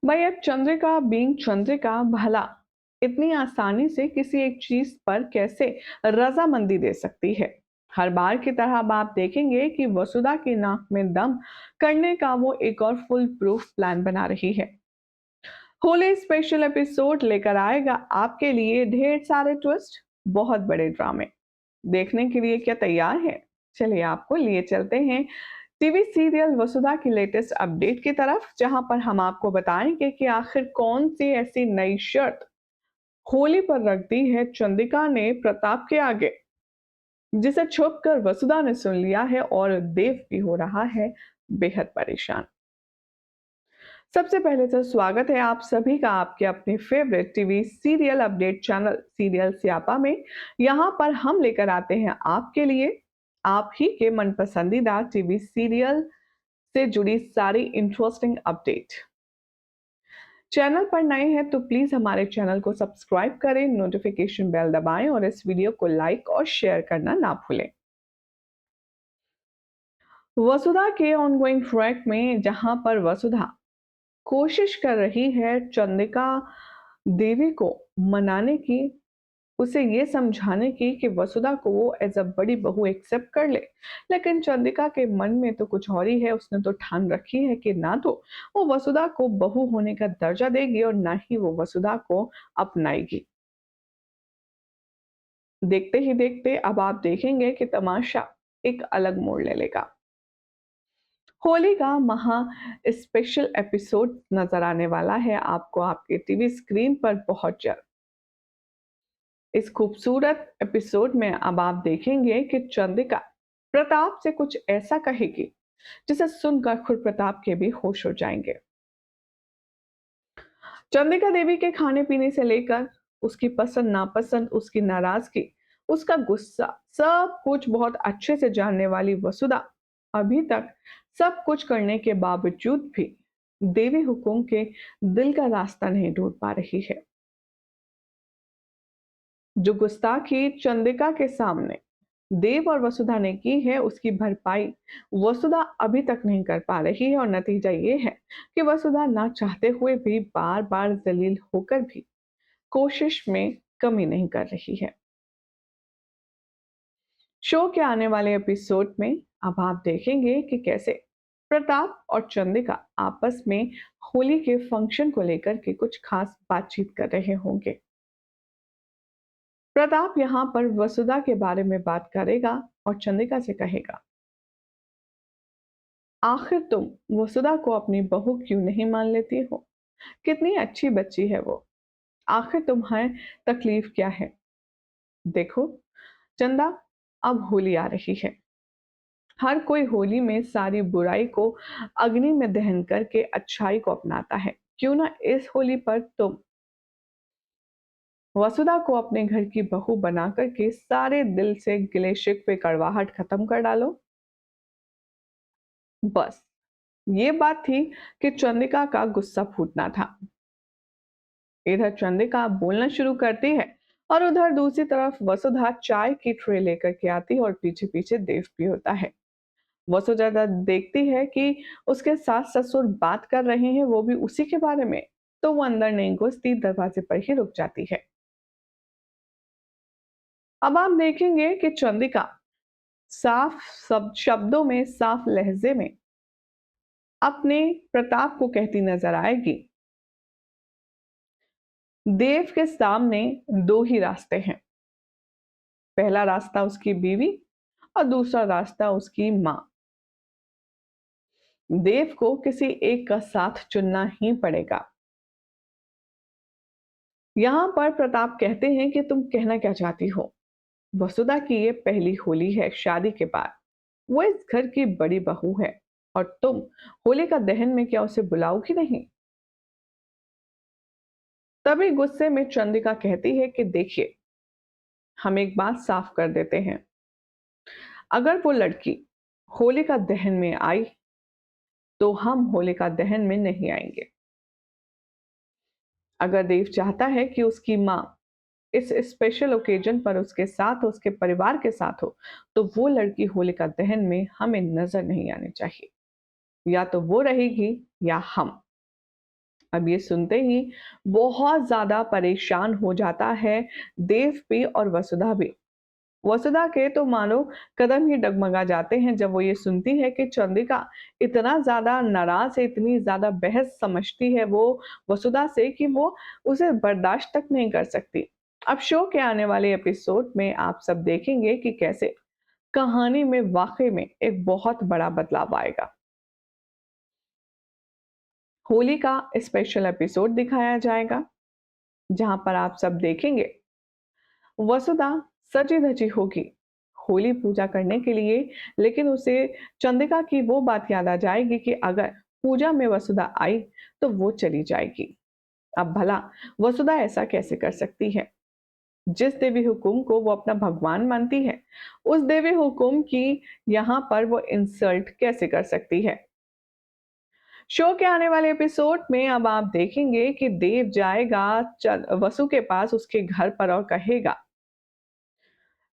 भाई अब चंद्रिका बीइंग चंद्रिका भला इतनी आसानी से किसी एक चीज पर कैसे रजामंदी दे सकती है। हर बार की तरह अब आप देखेंगे कि वसुधा की नाक में दम करने का वो एक और फुल प्रूफ प्लान बना रही है। होली स्पेशल एपिसोड लेकर आएगा आपके लिए ढेर सारे ट्विस्ट, बहुत बड़े ड्रामे। देखने के लिए क्या तैयार है? चलिए आपको लिए चलते हैं टीवी सीरियल वसुधा की लेटेस्ट अपडेट की तरफ, जहां पर हम आपको बताएंगे कि आखिर कौन सी ऐसी नई शर्त होली पर रख दी है चंदिका ने प्रताप के आगे, जिसे छुप कर वसुधा ने सुन लिया है और देव भी हो रहा है बेहद परेशान। सबसे पहले तो स्वागत है आप सभी का आपके अपने favourite TV serial update channel serial स्यापा में। यहाँ पर हम लेकर आते हैं आपके लिए आप ही के मन पसंदीदा टीवी सीरियल से जुड़ी सारी इंटरेस्टिंग अपडेट। चैनल पर नए हैं तो प्लीज हमारे चैनल को सब्सक्राइब करें, नोटिफिकेशन बेल दबाएं और इस वीडियो को लाइक और शेयर करना ना भूलें। वसुधा के ऑनगोइंग ट्रैक में जहां पर वसुधा कोशिश कर रही है चंदिका देवी को मनाने की, उसे ये समझाने की कि वसुधा को वो एज अ बड़ी बहू एक्सेप्ट कर ले, लेकिन चंदिका के मन में तो कुछ और ही है। उसने तो ठान रखी है कि ना तो वो वसुधा को बहू होने का दर्जा देगी और ना ही वो वसुधा को अपनाएगी। देखते ही देखते अब आप देखेंगे कि तमाशा एक अलग मोड़ ले लेगा। होली का महा स्पेशल एपिसोड नजर आने वाला है आपको आपके टीवी स्क्रीन पर बहुत जल्द। इस खूबसूरत एपिसोड में अब आप देखेंगे कि चंदिका प्रताप से कुछ ऐसा कहेगी जिसे सुनकर खुद प्रताप के भी होश हो जाएंगे। चंदिका देवी के खाने पीने से लेकर उसकी पसंद नापसंद, उसकी नाराजगी, उसका गुस्सा, सब कुछ बहुत अच्छे से जानने वाली वसुधा अभी तक सब कुछ करने के बावजूद भी देवी हुकुम के दिल का रास्ता नहीं ढूंढ पा रही है। जो गुस्ताखी चंदिका के सामने देव और वसुधा ने की है उसकी भरपाई वसुधा अभी तक नहीं कर पा रही है और नतीजा ये है कि वसुधा ना चाहते हुए भी बार बार जलील होकर भी कोशिश में कमी नहीं कर रही है। शो के आने वाले एपिसोड में अब आप देखेंगे कि कैसे प्रताप और चंदिका आपस में होली के फंक्शन को लेकर के कुछ खास बातचीत कर रहे होंगे। प्रताप यहाँ पर वसुधा के बारे में बात करेगा और चंदिका से कहेगा, आखिर तुम वसुधा को अपनी बहू क्यों नहीं मान लेती हो? कितनी अच्छी बच्ची है वो। आखिर तुम्हें तकलीफ क्या है? देखो चंदा, अब होली आ रही है। हर कोई होली में सारी बुराई को अग्नि में दहन करके अच्छाई को अपनाता है। क्यों ना इस होली पर तुम वसुधा को अपने घर की बहू बना करके सारे दिल से गिले शिकवे कड़वाहट खत्म कर डालो। बस ये बात थी कि चंद्रिका का गुस्सा फूटना था। इधर चंद्रिका बोलना शुरू करती है और उधर दूसरी तरफ वसुधा चाय की ट्रे लेकर के आती है और पीछे पीछे देव भी होता है। वसुधा देखती है कि उसके सास ससुर बात कर रहे हैं, वो भी उसी के बारे में, तो वो अंदर नहीं घुसती, दरवाजे पर ही रुक जाती है। अब आप देखेंगे कि चंद्रिका साफ सब शब्दों में, साफ लहजे में अपने प्रताप को कहती नजर आएगी, देव के सामने दो ही रास्ते हैं। पहला रास्ता उसकी बीवी और दूसरा रास्ता उसकी माँ। देव को किसी एक का साथ चुनना ही पड़ेगा। यहां पर प्रताप कहते हैं कि तुम कहना क्या चाहती हो? वसुधा की ये पहली होली है शादी के बाद। वो इस घर की बड़ी बहू है और तुम होली का दहन में क्या उसे बुलाओगी नहीं? तभी गुस्से में चंद्रिका कहती है कि देखिए, हम एक बात साफ कर देते हैं, अगर वो लड़की होली का दहन में आई तो हम होली का दहन में नहीं आएंगे। अगर देव चाहता है कि उसकी माँ इस स्पेशल ओकेजन पर उसके साथ हो, उसके परिवार के साथ हो, तो वो लड़की होलिका दहन में हमें नजर नहीं आनी चाहिए। या तो वो रहेगी या हम। अब ये सुनते ही बहुत ज्यादा परेशान हो जाता है देव भी और वसुधा भी। वसुधा के तो मानो कदम ही डगमगा जाते हैं जब वो ये सुनती है कि चंद्रिका इतना ज्यादा नाराज है, इतनी ज्यादा बहस समझती है वो वसुधा से कि वो उसे बर्दाश्त तक नहीं कर सकती। अब शो के आने वाले एपिसोड में आप सब देखेंगे कि कैसे कहानी में वाकई में एक बहुत बड़ा बदलाव आएगा। होली का स्पेशल एपिसोड दिखाया जाएगा जहां पर आप सब देखेंगे वसुधा सजी धजी होगी होली पूजा करने के लिए, लेकिन उसे चंद्रिका की वो बात याद आ जाएगी कि अगर पूजा में वसुधा आई तो वो चली जाएगी। अब भला वसुधा ऐसा कैसे कर सकती है? जिस देवी हुकुम को वो अपना भगवान मानती है, उस देवी हुकुम की यहाँ पर वो इंसल्ट कैसे कर सकती है? शो के आने वाले एपिसोड में अब आप देखेंगे कि देव जाएगा वसु के पास उसके घर पर और कहेगा,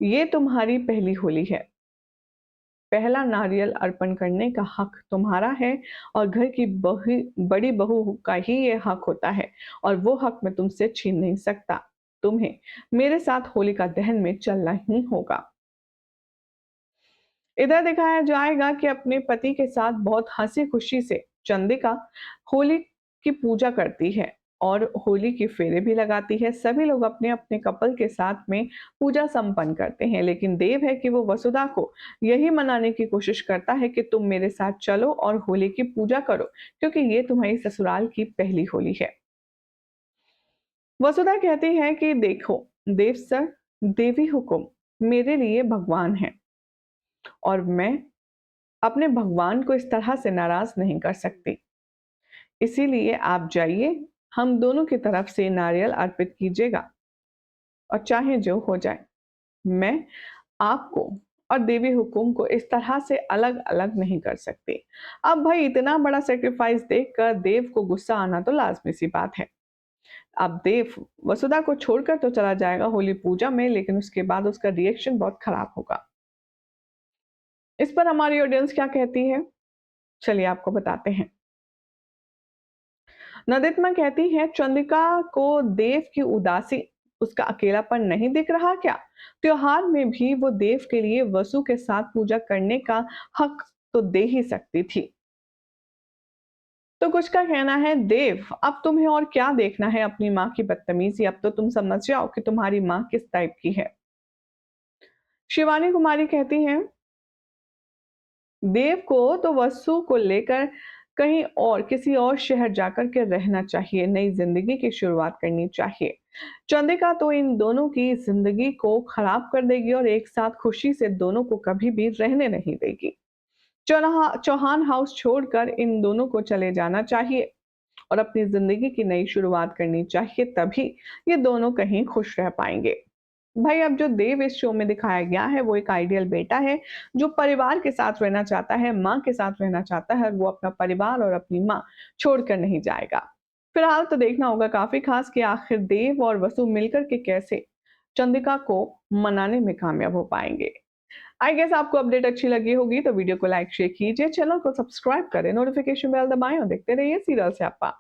ये तुम्हारी पहली होली है, पहला नारियल अर्पण करने का हक तुम्हारा है और घर की बड़ी बहू का ही ये हक होता है और वो हक मैं तुमसे छीन नहीं सकता। तुम्हें मेरे साथ होलिका दहन में चलना ही होगा। इधर दिखाया जाएगा कि अपने पति के साथ बहुत हंसी खुशी से चंद्रिका होली की पूजा करती है और होली की फेरे भी लगाती है। सभी लोग अपने अपने कपल के साथ में पूजा संपन्न करते हैं, लेकिन देव है कि वो वसुधा को यही मनाने की कोशिश करता है कि तुम मेरे साथ चलो और होली की पूजा करो, क्योंकि ये तुम्हारी ससुराल की पहली होली है। वसुधा कहती है कि देखो देव सर, देवी हुकुम मेरे लिए भगवान है और मैं अपने भगवान को इस तरह से नाराज नहीं कर सकती। इसीलिए आप जाइए, हम दोनों की तरफ से नारियल अर्पित कीजिएगा और चाहे जो हो जाए, मैं आपको और देवी हुकुम को इस तरह से अलग अलग नहीं कर सकती। अब भाई इतना बड़ा सेक्रीफाइस देखकर देव को गुस्सा आना तो लाजमी सी बात है। अब देव वसुधा को छोड़कर तो चला जाएगा होली पूजा में, लेकिन उसके बाद उसका रिएक्शन बहुत खराब होगा। इस पर हमारी ऑडियंस क्या कहती है, चलिए आपको बताते हैं। नदित्मा कहती है, चंद्रिका को देव की उदासी, उसका अकेलापन नहीं दिख रहा क्या? त्योहार में भी वो देव के लिए वसु के साथ पूजा करने का हक तो दे ही सकती थी। तो कुछ का कहना है, देव अब तुम्हें और क्या देखना है अपनी माँ की बदतमीजी, अब तो तुम समझ जाओ कि तुम्हारी माँ किस टाइप की है। शिवानी कुमारी कहती हैं, देव को तो वसु को लेकर कहीं और किसी और शहर जाकर के रहना चाहिए, नई जिंदगी की शुरुआत करनी चाहिए। चंद्रिका तो इन दोनों की जिंदगी को खराब कर देगी और एक साथ खुशी से दोनों को कभी भी रहने नहीं देगी। चौहान हाउस छोड़कर इन दोनों को चले जाना चाहिए और अपनी जिंदगी की नई शुरुआत करनी चाहिए, तभी ये दोनों कहीं खुश रह पाएंगे। भाई अब जो देव इस शो में दिखाया गया है वो एक आइडियल बेटा है जो परिवार के साथ रहना चाहता है, माँ के साथ रहना चाहता है और वो अपना परिवार और अपनी माँ छोड़कर नहीं जाएगा। फिलहाल तो देखना होगा काफी खास कि आखिर देव और वसु मिलकर के कैसे चंद्रिका को मनाने में कामयाब हो पाएंगे। आई गेस आपको अपडेट अच्छी लगी होगी तो वीडियो को लाइक शेयर कीजिए, चैनल को सब्सक्राइब करें, नोटिफिकेशन बेल दबाएं और देखते रहिए सीरियल से आपा।